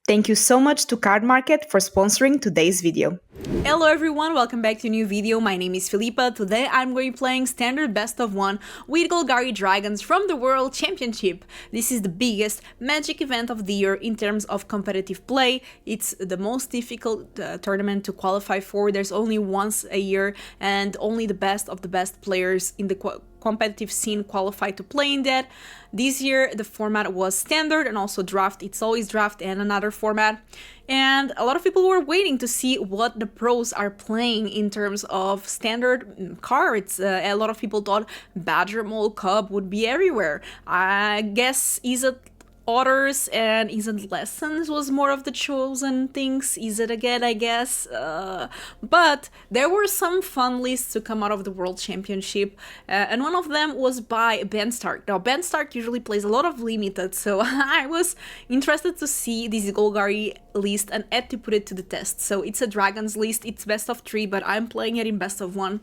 Thank you so much to Card Market for sponsoring today's video. Hello everyone, welcome back to a new video. My name is Filipa. Today I'm going to be playing standard best of 1 with Golgari Dragons from the World Championship. This is the biggest Magic event of the year in terms of competitive play. It's the most difficult tournament to qualify for. There's only once a year and only the best of the best players in the competitive scene qualify to play in that. This year the format was standard and also draft. It's always draft and another format. And a lot of people were waiting to see what the pros are playing in terms of standard cards. A lot of people thought Badger Mole Cub would be everywhere. I guess Otters and Isn't Lessons was more of the chosen things. Is it again, I guess? But there were some fun lists to come out of the World Championship, and one of them was by Ben Stark. Now, Ben Stark usually plays a lot of limited, so I was interested to see this Golgari list and had to put it to the test. So it's a Dragons list, it's best of 3, but I'm playing it in best of 1.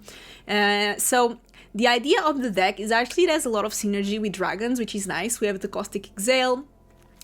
So the idea of the deck is actually it has a lot of synergy with Dragons, which is nice. We have the Caustic Exhale,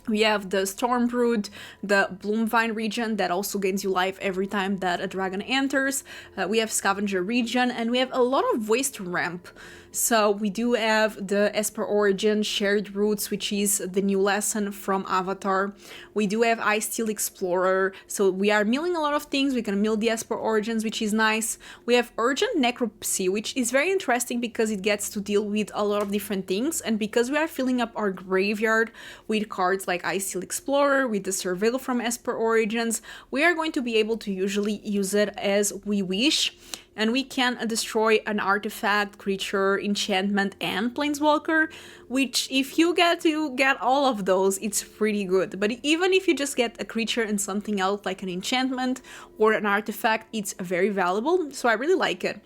we have the Stormbrood, the Bloomvine Regent that also gains you life every time that a dragon enters. We have Scavenger Regent, and we have a lot of waste ramp. So we do have the Esper Origins Shared Roots, which is the new lesson from Avatar. We do have Icetill Explorer, so we are milling a lot of things. We can mill the Esper Origins, which is nice. We have Urgent Necropsy, which is very interesting because it gets to deal with a lot of different things, and because we are filling up our graveyard with cards like Icetill Explorer, with the Surveil from Esper Origins, we are going to be able to usually use it as we wish. And we can destroy an artifact, creature, enchantment, and planeswalker, which if you get to get all of those, it's pretty good. But even if you just get a creature and something else like an enchantment or an artifact, it's very valuable, so I really like it.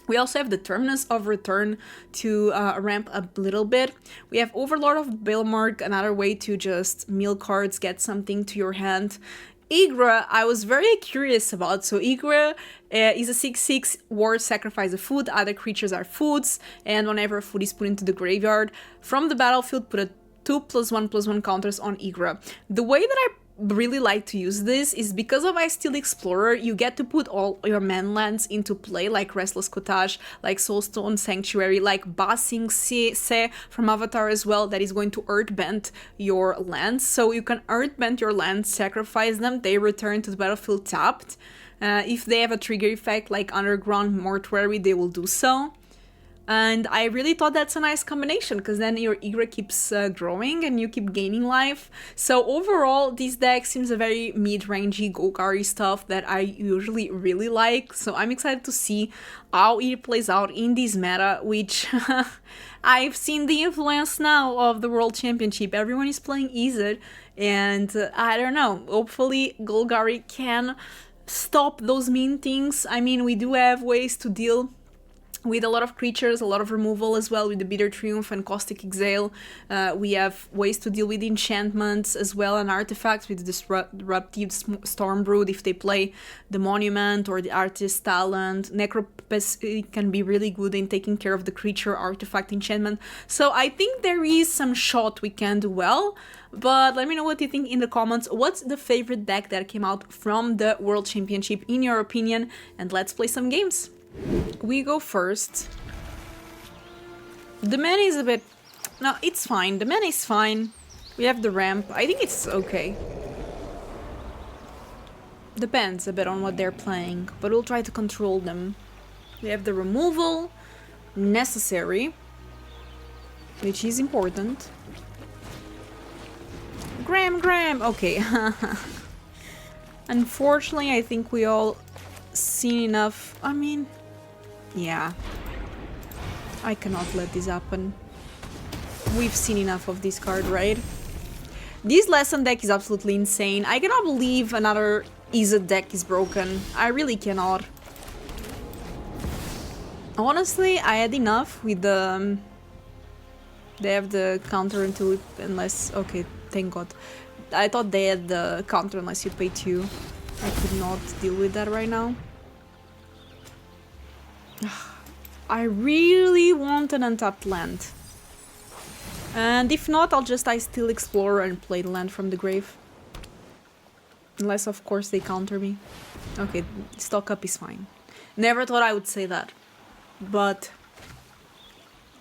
We also have the Terminus of Return to ramp a little bit. We have Overlord of Balemurk, another way to just mill cards, get something to your hand. Ygra, I was very curious about. So Ygra is a 6/6 ward, sacrifice a food, other creatures are foods, and whenever a food is put into the graveyard from the battlefield, put a 2+1/+1 counters on Ygra. The way that I really like to use this is because of Icetill Explorer, you get to put all your man lands into play, like Restless Cottage, like Soulstone Sanctuary, like Ba Sing Se from Avatar as well, that is going to earthbend your lands. So you can earthbend your lands, sacrifice them, they return to the battlefield tapped. If they have a trigger effect like Underground Mortuary, they will do so. And I really thought that's a nice combination, because then your Ygra keeps growing and you keep gaining life. So overall, this deck seems a very mid-rangey Golgari stuff that I usually really like. So I'm excited to see how it plays out in this meta, which I've seen the influence now of the World Championship. Everyone is playing Izzet, and I don't know, hopefully Golgari can stop those mean things. I mean, we do have ways to deal with a lot of creatures, a lot of removal as well with the Bitter Triumph and Caustic Exhale. We have ways to deal with enchantments as well and artifacts with the Disruptive Stormbrood if they play the Monument or the Artist's Talent. Necropsy can be really good in taking care of the creature, artifact, enchantment. So I think there is some shot we can do well, but let me know what you think in the comments. What's the favorite deck that came out from the World Championship in your opinion? And let's play some games. We go first. The mana is a bit... No, it's fine. The mana is fine. We have the ramp. I think it's okay. Depends a bit on what they're playing, but we'll try to control them. We have the removal. Necessary. Which is important. Gram! Okay. Unfortunately, I think we all seen enough. I mean... yeah, I cannot let this happen. We've seen enough of this card, right? This lesson deck is absolutely insane. I cannot believe another Izzet deck is broken. I really cannot. Honestly, I had enough with the... they have the counter until it... unless... okay, thank god. I thought they had the counter unless you pay 2. I could not deal with that right now. I really want an untapped land. And if not, I'll just Icetill Explorer and play the land from the grave. Unless, of course, they counter me. Okay, stock up is fine. Never thought I would say that. But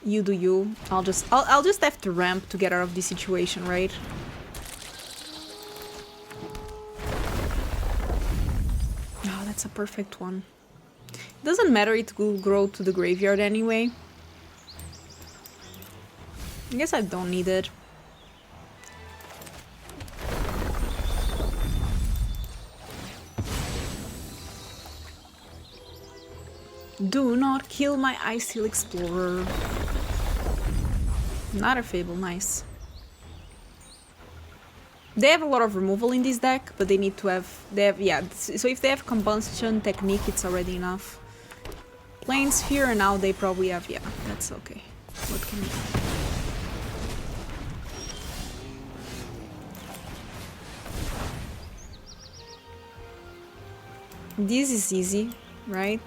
you do you. I'll just have to ramp to get out of this situation, right? Oh, that's a perfect one. It doesn't matter, it will grow to the graveyard anyway. I guess I don't need it. Do not kill my Icetill Explorer. Another Fable, nice. They have a lot of removal in this deck, but they need to have... yeah, so if they have Combustion Technique, it's already enough. Planessphere, and now they probably have... yeah, that's okay. What can we do? This is easy, right?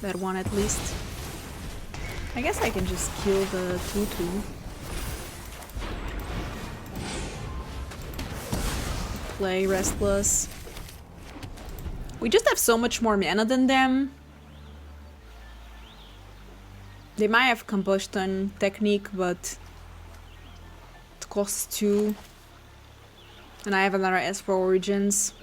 That one at least. I guess I can just kill the 2/2. Play Restless. We just have so much more mana than them. They might have Combustion Technique, but it costs 2. And I have another Esper Origins.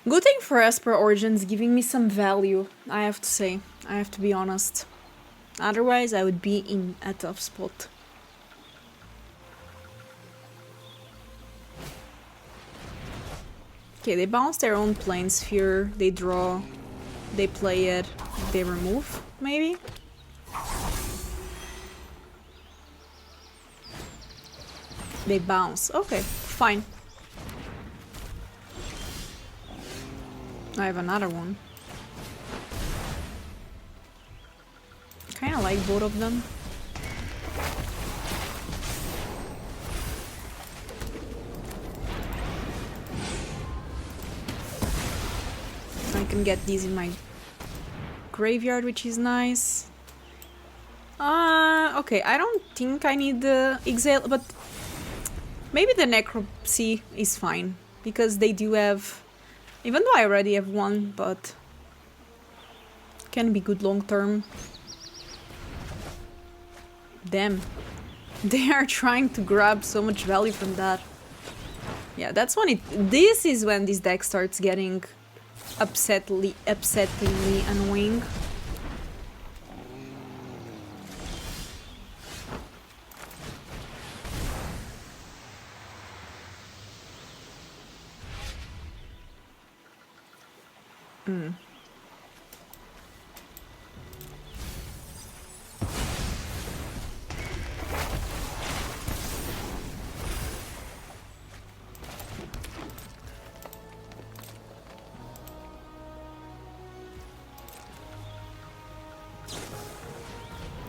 Good thing for Esper Origins, giving me some value, I have to say. I have to be honest. Otherwise, I would be in a tough spot. Okay, they bounce their own Planessphere, they draw, they play it, they remove, maybe? They bounce, okay, fine. I have another one. Kinda like both of them. I can get these in my graveyard, which is nice. Okay, I don't think I need the Exhale, but maybe the Necropsy is fine, because they do have... even though I already have one, but can be good long term. Damn. They are trying to grab so much value from that. Yeah, that's when it... this is when this deck starts getting upsettingly annoying.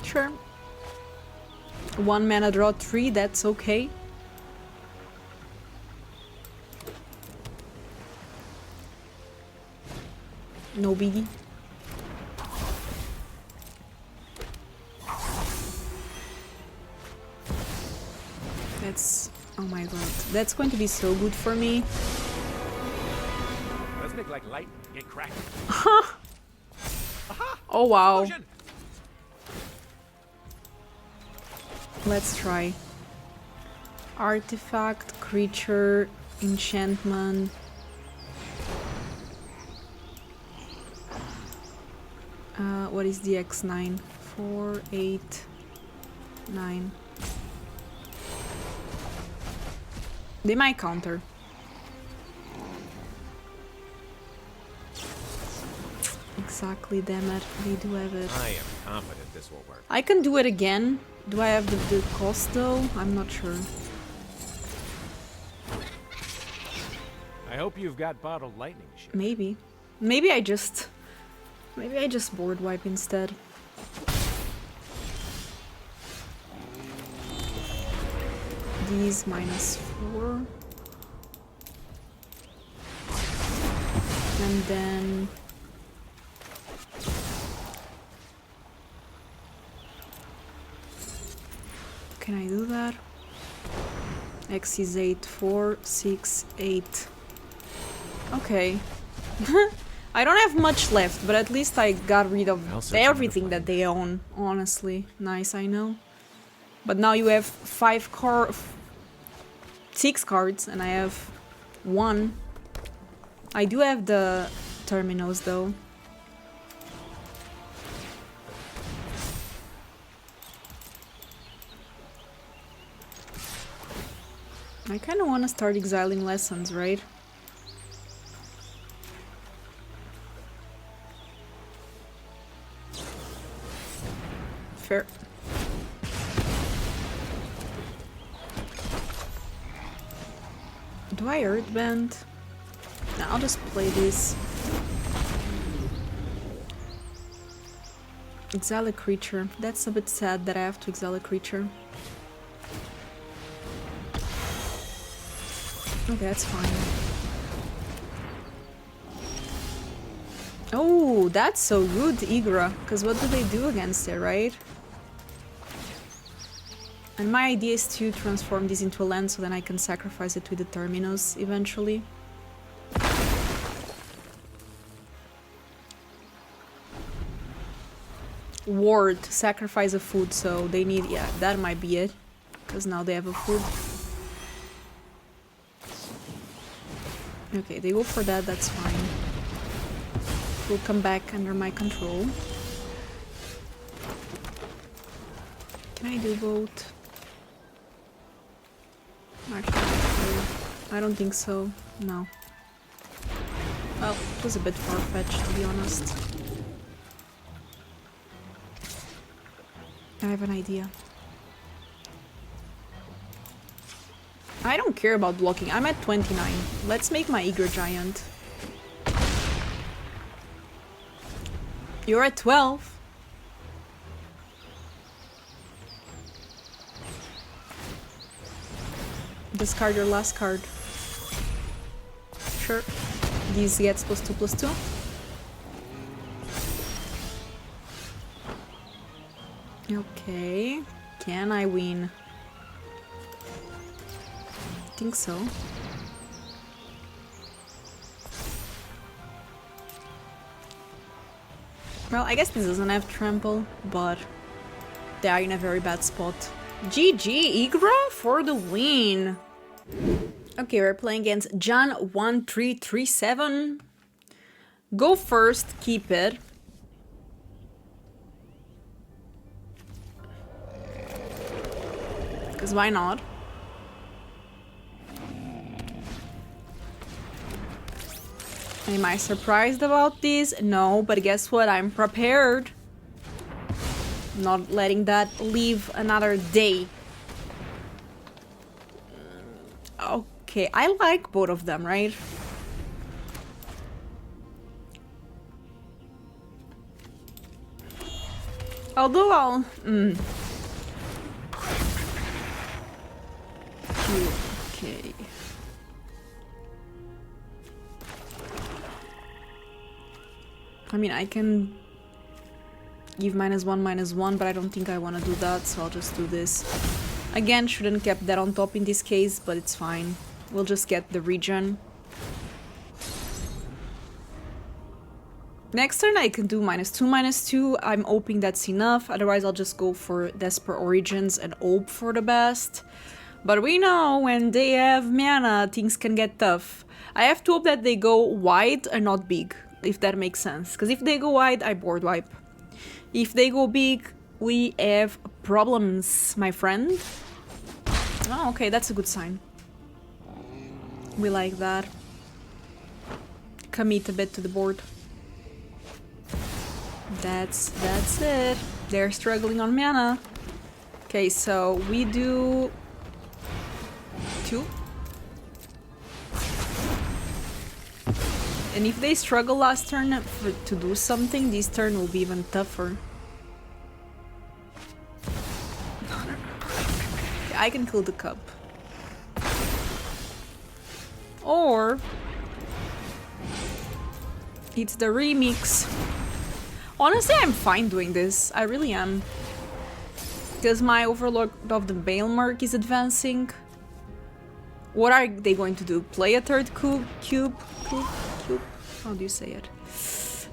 Sure. 1 mana draw 3, that's okay. No biggie. That's... oh my god. That's going to be so good for me. Doesn't it like light get cracked? Oh wow. Explosion! Let's try. Artifact, creature, enchantment. What is the X9? 4, 8, 9. They might counter. Exactly, damn it. They do have it. I am confident this will work. I can do it again. Do I have the cost though? I'm not sure. I hope you've got bottled lightning shit. Maybe. Maybe I just board wipe instead. These -4. And then... can I do that? X is 8, 4, 6, 8. Okay. I don't have much left, but at least I got rid of everything that they own, honestly. Nice, I know. But now you have 6 cards, and I have 1. I do have the Terminus, though. I kind of want to start exiling lessons, right? Fair. Do I Earthband? No, I'll just play this. Exile a creature. That's a bit sad that I have to exile a creature. Okay, that's fine. Oh, that's so good, Ygra. Because what do they do against it, right? And my idea is to transform this into a land so then I can sacrifice it with the Terminus eventually. Ward, sacrifice a food, so they need, yeah, that might be it. Because now they have a food. Okay, they go for that, that's fine. Will come back under my control. Can I do both? Actually, I don't think so. No. Well, it was a bit far-fetched, to be honest. I have an idea. I don't care about blocking. I'm at 29. Let's make my Ygra giant. You're at 12. Discard your last card. Sure. This gets +2/+2. Okay. Can I win? I think so. Well, I guess this doesn't have trample, but they are in a very bad spot. GG, Ygra for the win! Okay, we're playing against Jan1337. Go first, keep it. Because why not? Am I surprised about this? No, but guess what? I'm prepared. Not letting that live another day. Okay, I like both of them, right? Although I'll... Okay. I mean, I can give -1/-1, but I don't think I want to do that, so I'll just do this. Again, shouldn't kept that on top in this case, but it's fine. We'll just get the regen. Next turn I can do -2/-2. I'm hoping that's enough, otherwise I'll just go for Esper Origins and hope for the best. But we know when they have mana, things can get tough. I have to hope that they go wide and not big, if that makes sense. Because if they go wide, I board wipe. If they go big, we have problems, my friend. Oh, okay, that's a good sign. We like that. Commit a bit to the board. That's it. They're struggling on mana. Okay, so we do 2. And if they struggle last turn to do something, this turn will be even tougher. Okay, I can kill the cup. Or it's the remix. Honestly, I'm fine doing this. I really am. Because my Overlord of the Balemurk is advancing. What are they going to do? Play a third cube? How do you say it?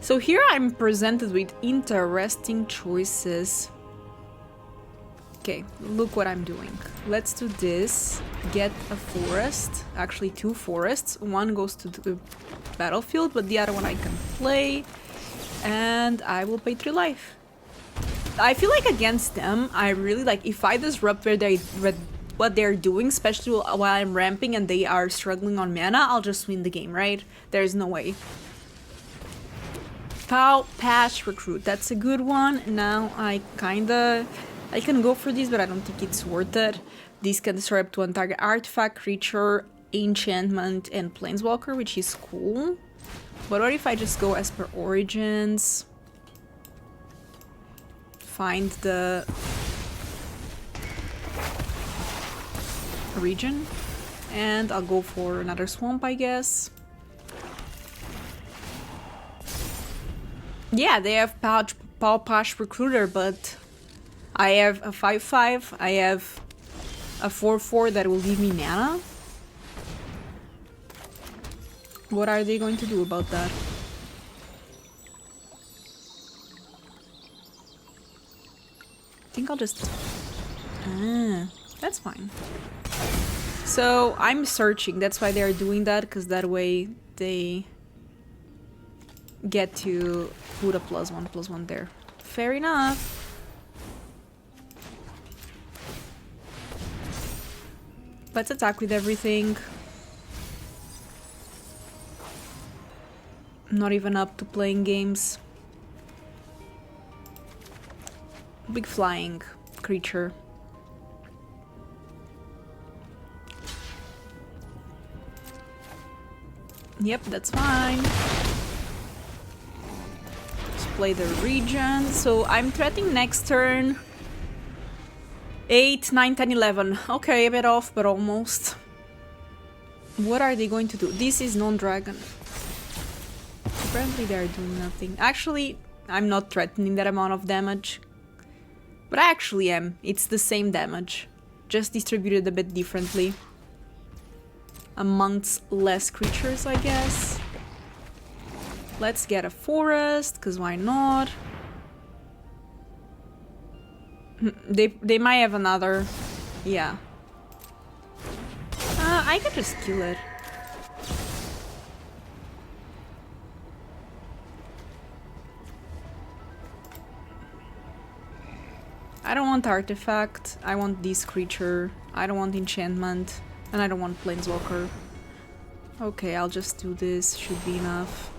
So here I'm presented with interesting choices. Okay, look what I'm doing. Let's do this. Get a forest. Actually, 2 forests. One goes to the battlefield, but the other one I can play. And I will pay 3 life. I feel like against them, I really like if I disrupt what they're doing, especially while I'm ramping and they are struggling on mana, I'll just win the game, right? There's no way. Patch recruit, that's a good one. Now I can go for this, but I don't think it's worth it. This can destroy up to 1 target artifact, creature, enchantment, and planeswalker, which is cool. But what if I just go Esper Origins? Find the region, and I'll go for another swamp, I guess. Yeah, they have Pash Recruiter, but I have a 5/5, I have a 4/4 that will give me mana. What are they going to do about that? I think I'll just... that's fine. So I'm searching, that's why they're doing that, because that way they get to put a +1/+1 there. Fair enough. Let's attack with everything. Not even up to playing games. Big flying creature. Yep, that's fine. Let's play the Regent. So I'm threatening next turn. 8, 9, 10, 11. Okay, a bit off, but almost. What are they going to do? This is non-dragon. Apparently they're doing nothing. Actually, I'm not threatening that amount of damage. But I actually am. It's the same damage. Just distributed a bit differently. Amongst less creatures, I guess. Let's get a forest, because why not? They might have another... Yeah. I could just kill it. I don't want artifact, I want this creature, I don't want enchantment, and I don't want planeswalker. Okay, I'll just do this, should be enough.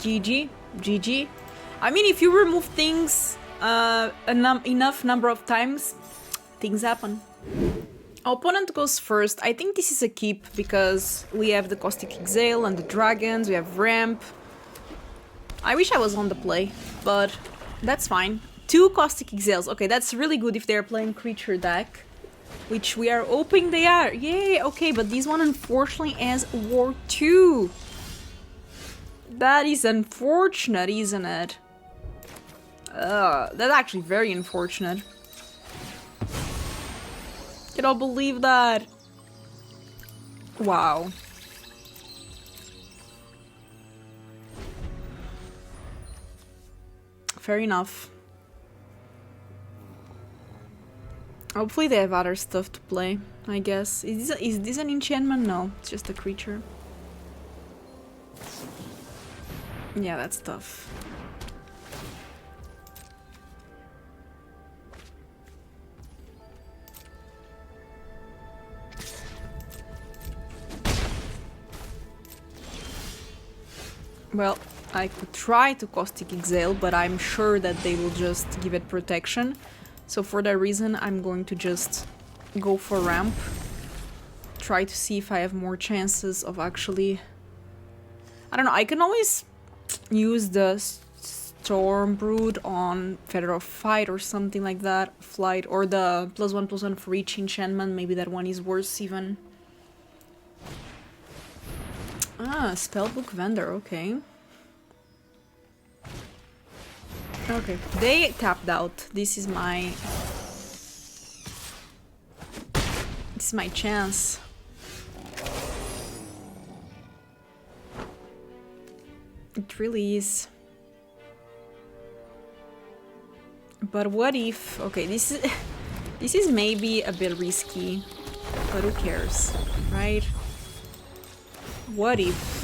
GG. I mean, if you remove things enough number of times, things happen. Opponent goes first. I think this is a keep because we have the Caustic Exhale and the dragons, we have ramp. I wish I was on the play, but that's fine. 2 Caustic Exhales. Okay, that's really good if they're playing creature deck, which we are hoping they are. Yay, okay, but this one unfortunately has War 2. That is unfortunate, isn't it? That's actually very unfortunate. Cannot believe that. Wow. Fair enough. Hopefully they have other stuff to play, I guess. Is this an enchantment? No, it's just a creature. Yeah, that's tough. Well, I could try to Caustic Exhale, but I'm sure that they will just give it protection. So for that reason, I'm going to just go for ramp. Try to see if I have more chances of actually... I don't know, I can always use the Stormbrood on Feather of Fight or something like that. Flight, or the +1/+1 for each enchantment. Maybe that one is worse even. Ah, spellbook vendor, okay. Okay, they tapped out. This is my chance. It really is. But what if... Okay, this is maybe a bit risky, but who cares, right? What if...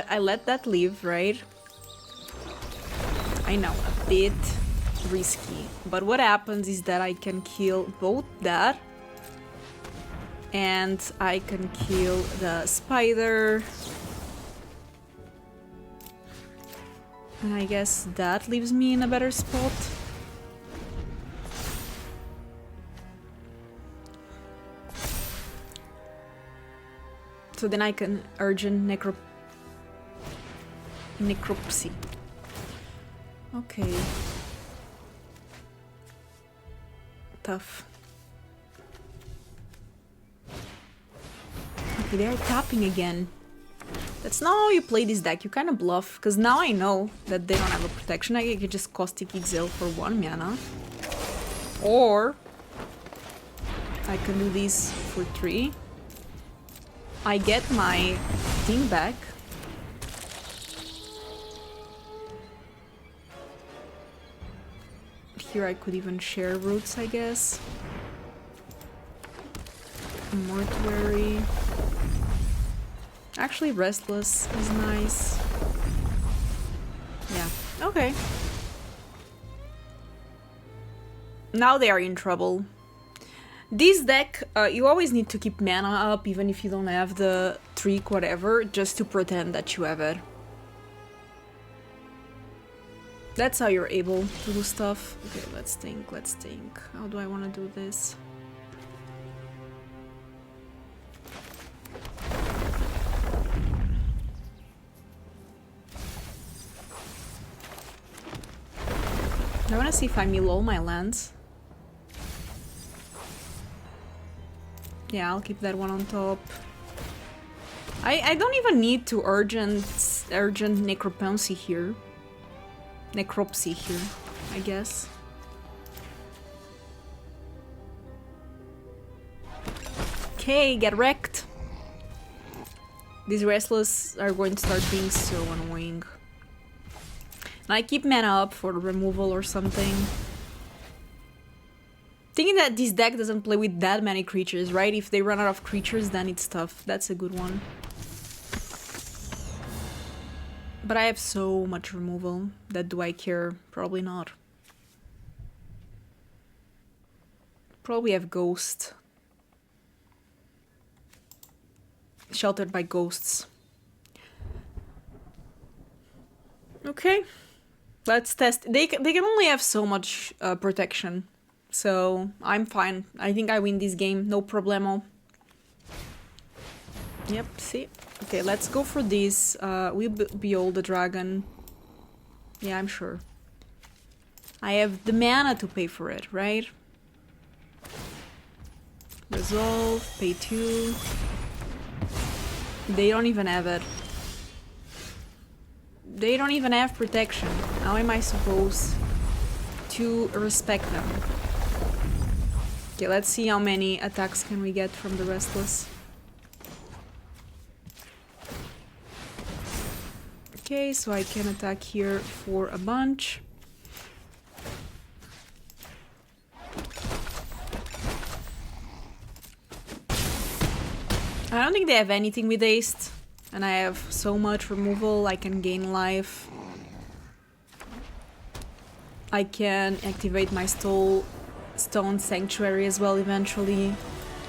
I let that live, right? I know, a bit risky. But what happens is that I can kill both that and I can kill the spider. And I guess that leaves me in a better spot. So then I can Urgent Necropsy. Okay. Tough. Okay, they are tapping again. That's not how you play this deck. You kind of bluff, because now I know that they don't have a protection. I can just Caustic Exhale for 1 mana. Or I can do this for 3. I get my thing back. Here I could even share roots, I guess. Mortuary. Actually, Restless is nice. Yeah, okay. Now they are in trouble. This deck, you always need to keep mana up, even if you don't have the trick, whatever, just to pretend that you have it. That's how you're able to do stuff. Okay, let's think, let's think. How do I want to do this? I want to see if I mill all my lands. Yeah, I'll keep that one on top. I don't even need to urgent necropsy here. Necropsy here, I guess. Okay, get wrecked. These Restless are going to start being so annoying. And I keep mana up for removal or something. Thinking that this deck doesn't play with that many creatures, right? If they run out of creatures, then it's tough. That's a good one. But I have so much removal that do I care? Probably not. Probably have Ghost. Sheltered by ghosts. Okay. Let's test. They can only have so much protection. So I'm fine. I think I win this game. No problemo. Yep, see? Okay, let's go for this. We'll behold the dragon. Yeah, I'm sure. I have the mana to pay for it, right? Resolve, pay 2. They don't even have it. They don't even have protection. How am I supposed to respect them? Okay, let's see how many attacks can we get from the Restless. Okay, so I can attack here for a bunch. I don't think they have anything with haste. And I have so much removal, I can gain life. I can activate my Soulstone Sanctuary as well eventually.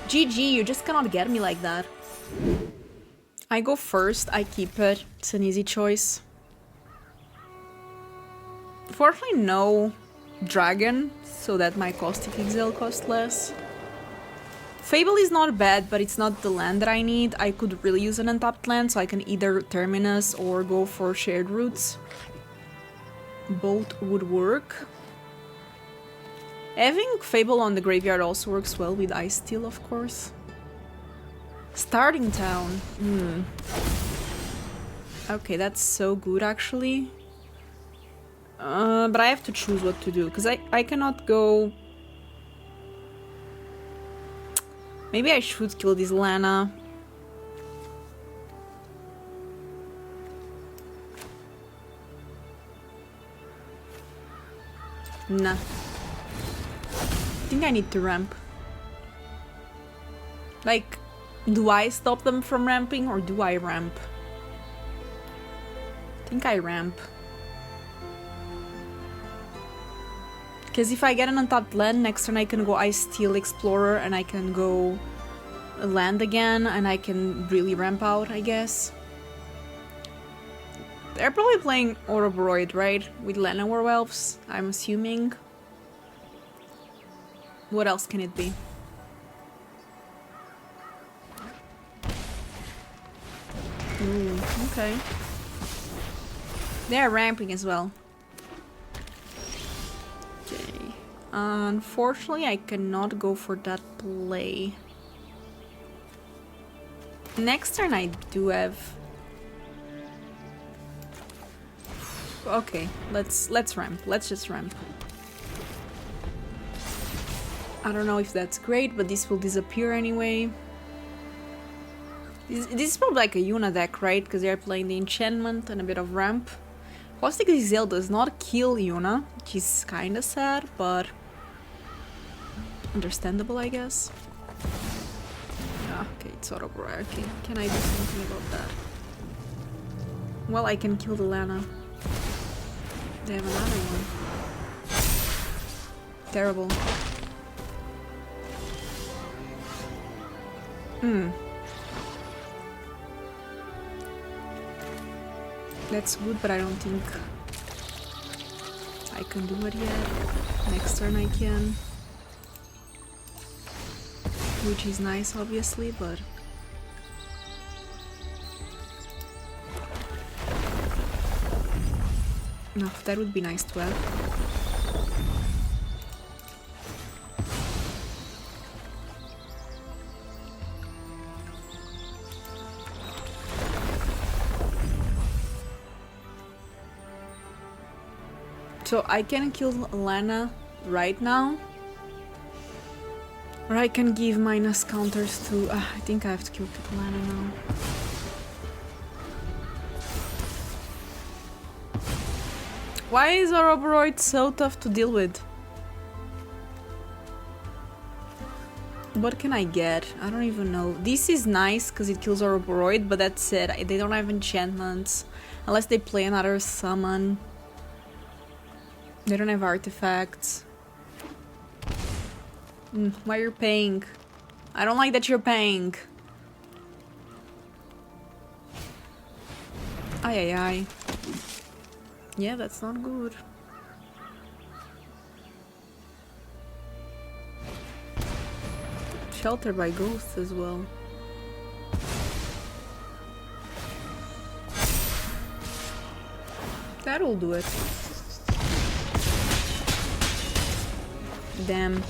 GG, you just cannot get me like that. I go first, I keep it. It's an easy choice. Fortunately, no dragon, so that my Caustic Exhale costs less. Fable is not bad, but it's not the land that I need. I could really use an untapped land, so I can either Terminus or go for shared roots. Both would work. Having Fable on the graveyard also works well with Icetill, of course. Starting town. Okay, that's so good actually. But I have to choose what to do, because I cannot go... Maybe I should kill this Lana. Nah. I think I need to ramp. Like, do I stop them from ramping or do I ramp? I think I ramp. Because if I get an untapped land, next turn I can go Icetill Explorer and I can go land again and I can really ramp out, I guess. They're probably playing Overlord, right? With Lana Werewolves, I'm assuming. What else can it be? Ooh, okay. They're ramping as well. Okay. Unfortunately, I cannot go for that play. Next turn I do have... Okay, let's ramp. Let's just ramp. I don't know if that's great, but this will disappear anyway. This is probably like a Yuna deck, right? Because they're playing the enchantment and a bit of ramp. Caustic Exhale does not kill Yuna, which is kinda sad, but understandable, I guess. Okay, it's Autobroy. Okay, can I do something about that? Well, I can kill the Lana. They have another one. Terrible. That's good, but I don't think I can do it yet. Next turn I can. Which is nice, obviously, but... No, that would be nice to have. So I can kill Lana right now. Or I can give minus counters to... I think I have to kill Lana now. Why is Overlord so tough to deal with? What can I get? I don't even know. This is nice because it kills Overlord, but that's it. They don't have enchantments. Unless they play another summon. They don't have artifacts. Why you're paying? I don't like that you're paying. Ay ay ay. Yeah, that's not good. Shelter by ghosts as well. That'll do it. Damn.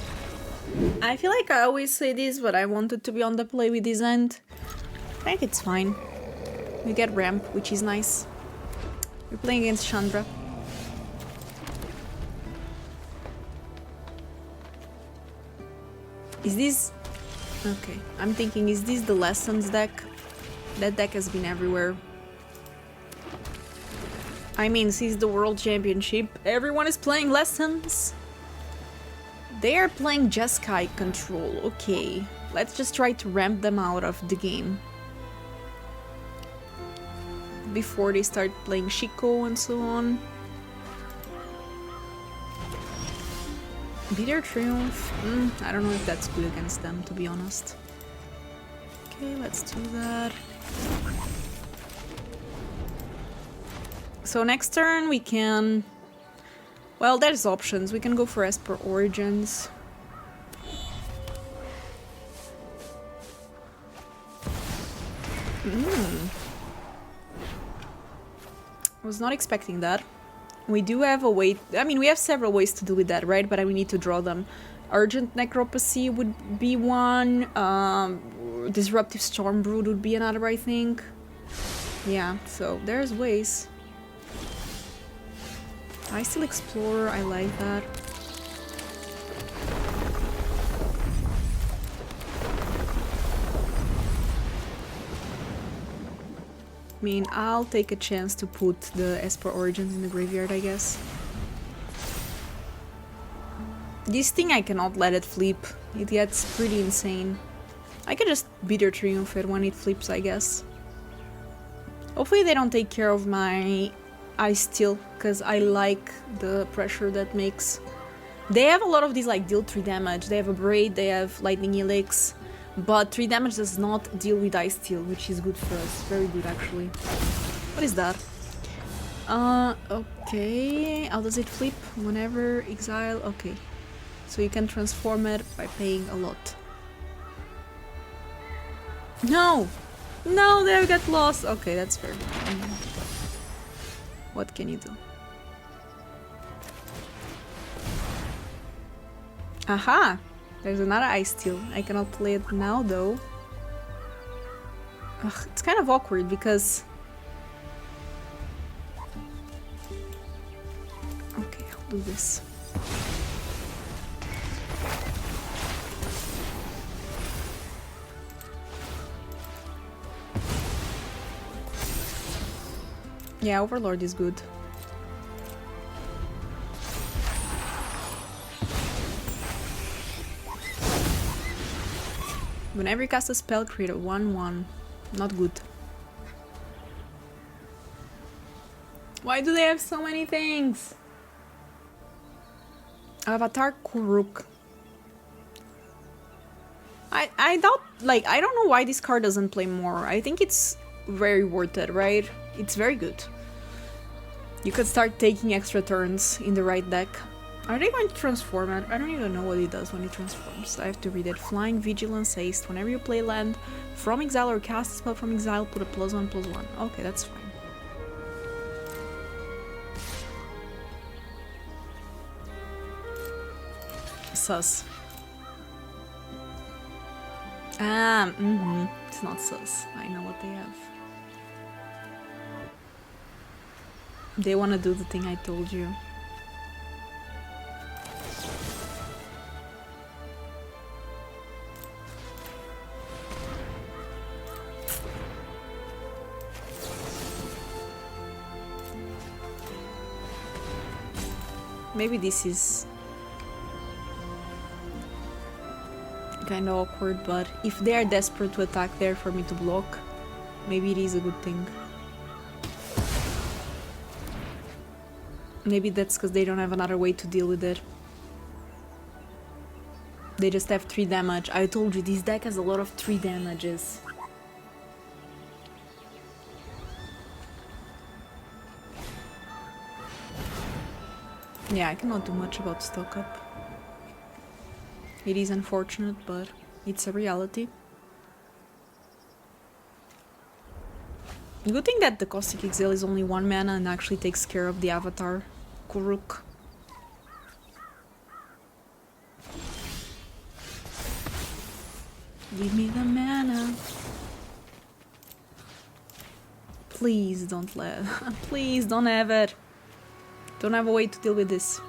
I feel like I always say this, but I wanted to be on the play with this end. I think it's fine. We get ramp, which is nice. We're playing against Chandra. Is this... Okay, I'm thinking, is this the Lessons deck? That deck has been everywhere. I mean, since the World Championship, everyone is playing Lessons. They are playing Jeskai control. Okay, let's just try to ramp them out of the game. Before they start playing Shiko and so on. Bitter Triumph. I don't know if that's good against them, to be honest. Okay, let's do that. So next turn we can... Well, there's options. We can go for Esper Origins. Was not expecting that. We do have a way... I mean, we have several ways to deal with that, right? But we need to draw them. Urgent Necropsy would be one. Disruptive Stormbrood would be another, I think. Yeah, so there's ways. Icetill Explorer, I like that. I mean, I'll take a chance to put the Esper Origins in the graveyard, I guess. This thing, I cannot let it flip. It gets pretty insane. I can just Bitter Triumph it when it flips, I guess. Hopefully they don't take care of my Icetill, because I like the pressure that makes. They have a lot of these, like, deal 3 damage. They have a Braid, they have Lightning Helix. But 3 damage does not deal with Icetill, which is good for us. Very good, actually. What is that? Okay. How does it flip? Whenever exile. Okay. So you can transform it by paying a lot. No! No, they got lost! Okay, that's fair. What can you do? Aha! There's another Icetill. I cannot play it now, though. Ugh, it's kind of awkward because... Okay, I'll do this. Yeah, Overlord is good. Whenever you cast a spell, create a 1/1. Not good. Why do they have so many things? Avatar Kuruk. I doubt, like, I don't know why this card doesn't play more. I think it's very worth it, right? It's very good. You could start taking extra turns in the right deck. Are they going to transform it? I don't even know what it does when it transforms. I have to read it. Flying, Vigilance, Haste. Whenever you play land from exile or cast a spell from exile, put a +1/+1. Okay, that's fine. Sus. It's not sus. I know what they have. They want to do the thing I told you. Maybe this is kind of awkward, but if they are desperate to attack there for me to block, maybe it is a good thing. Maybe that's because they don't have another way to deal with it. They just have 3 damage. I told you, this deck has a lot of 3 damages. Yeah, I cannot do much about stock up. It is unfortunate, but it's a reality. Good thing that the Caustic Exhale is only 1 mana and actually takes care of the Avatar Kuruk. Give me the mana. Please don't let. Please don't have it. Don't have a way to deal with this.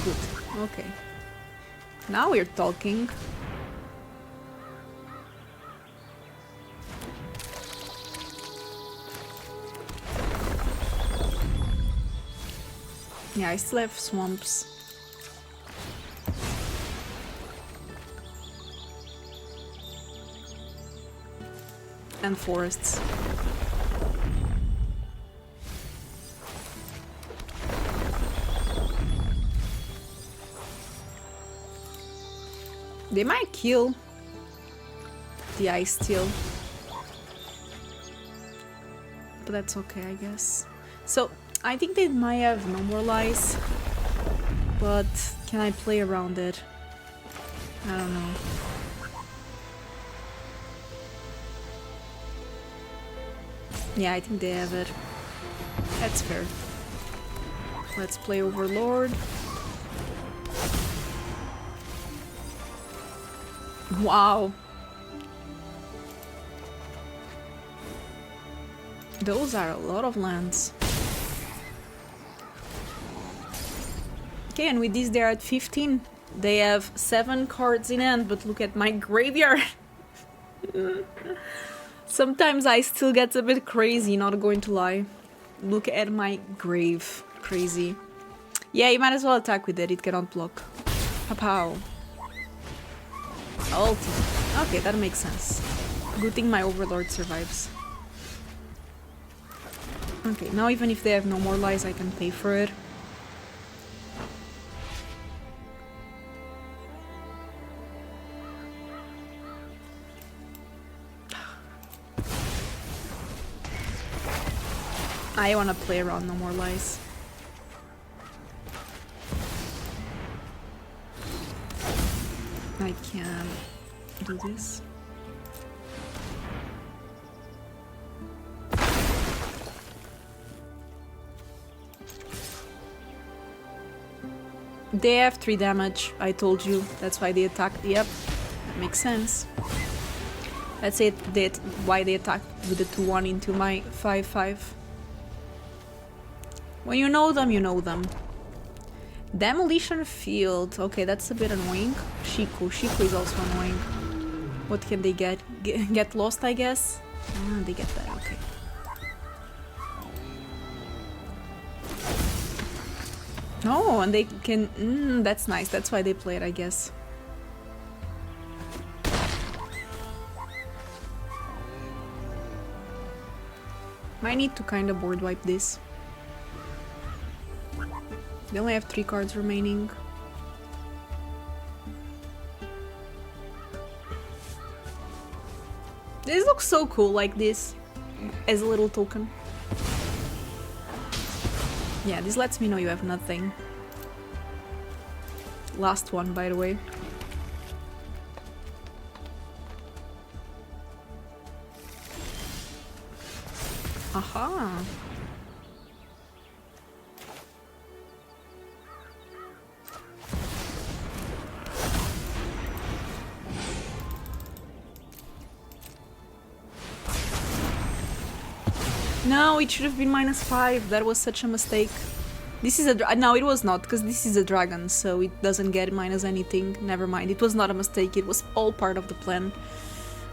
Good. Okay. Now we're talking. Yeah, I still have swamps. And forests. They might kill the Icetill, but that's okay, I guess. So I think they might have no more lies, but can I play around it? I don't know. Yeah, I think they have it. That's fair. Let's play Overlord. Wow. Those are a lot of lands. Okay, and with this they're at 15. They have 7 cards in hand, but look at my graveyard. Sometimes I still get a bit crazy, not going to lie. Look at my grave. Crazy. Yeah, you might as well attack with it, it cannot block. Pow. Ulti. Okay, that makes sense. Good thing my Overlord survives. Okay, now even if they have no more lies, I can pay for it. I wanna play around no more lies. I can do this. They have 3 damage, I told you. That's why they attacked. Yep, that makes sense. That's it. That's why they attacked with the 2-1 into my 5-5. When you know them, you know them. Demolition Field. Okay, that's a bit annoying. Shiku. Shiku is also annoying. What can they get? Get lost, I guess? Ah, they get that. Okay. Oh, and they can... that's nice. That's why they play it, I guess. Might need to kind of board wipe this. They only have 3 cards remaining. This looks so cool like this, as a little token. Yeah, this lets me know you have nothing. Last one, by the way. Aha! No, it should have been -5. That was such a mistake. This is a no, it was not, because this is a dragon, so it doesn't get minus anything. Never mind. It was not a mistake. It was all part of the plan.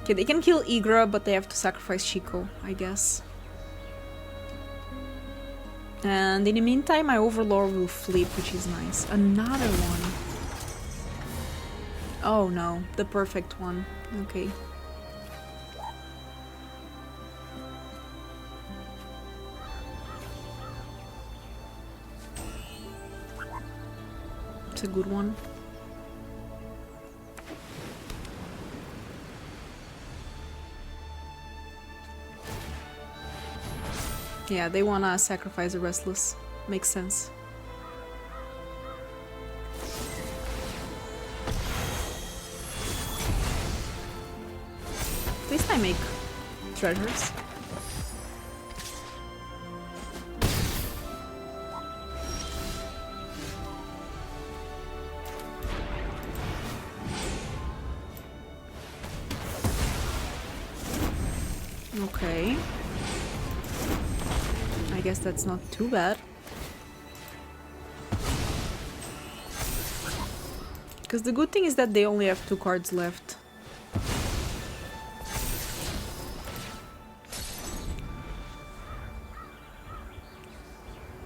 Okay, they can kill Ygra, but they have to sacrifice Chico, I guess. And in the meantime, my Overlord will flip, which is nice. Another one. Oh no, the perfect one. Okay. It's a good one. Yeah, they wanna sacrifice the Restless. Makes sense. At least I make treasures. Okay. I guess that's not too bad. Because the good thing is that they only have 2 cards left.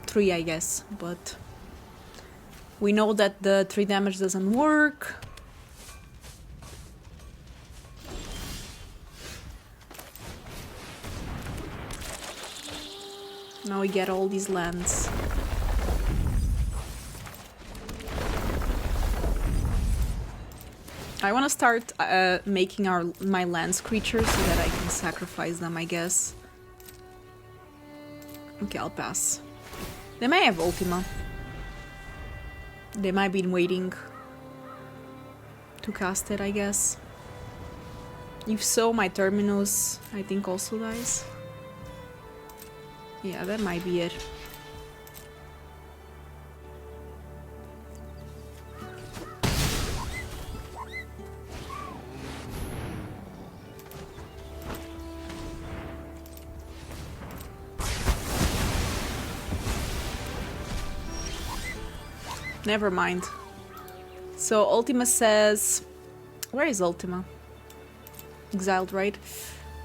Three, I guess, but we know that the 3 damage doesn't work. Now we get all these lands. I want to start making my lands creatures so that I can sacrifice them, I guess. Okay, I'll pass. They may have Ultima. They might be waiting to cast it, I guess. If so, my Terminus, I think, also dies. Yeah, that might be it. Never mind. So Ultima says... Where is Ultima? Exiled, right?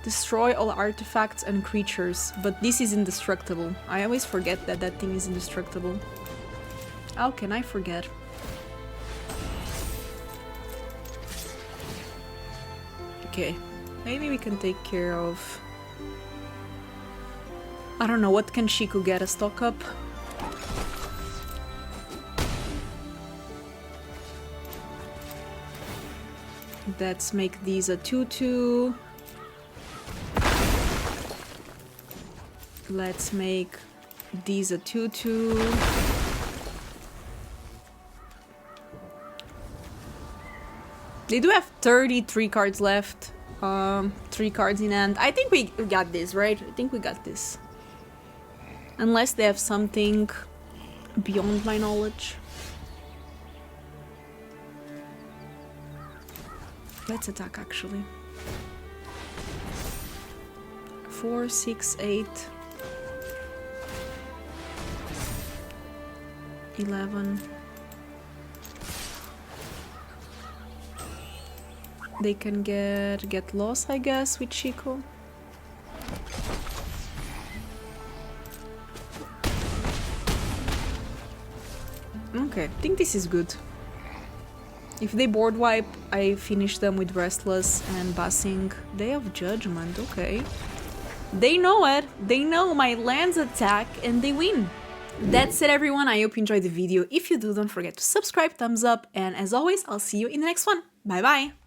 Destroy all artifacts and creatures, but this is indestructible. I always forget that that thing is indestructible. How can I forget? Okay, maybe we can take care of... I don't know, what can Shiku get a stock up? Let's make these a 2/2. Let's make these a 2/2. They do have 33 cards left. 3 cards in hand. I think we got this, right? I think we got this. Unless they have something beyond my knowledge. Let's attack, actually. 4, 6, 8, 11. They can get lost, I guess, with Chico. Okay, I think this is good. If they board wipe, I finish them with Restless and Passing. Day of Judgment, okay. They know it. They know my lands attack and they win. That's it, everyone. I hope you enjoyed the video. If you do, don't forget to subscribe, thumbs up, and as always, I'll see you in the next one. Bye bye!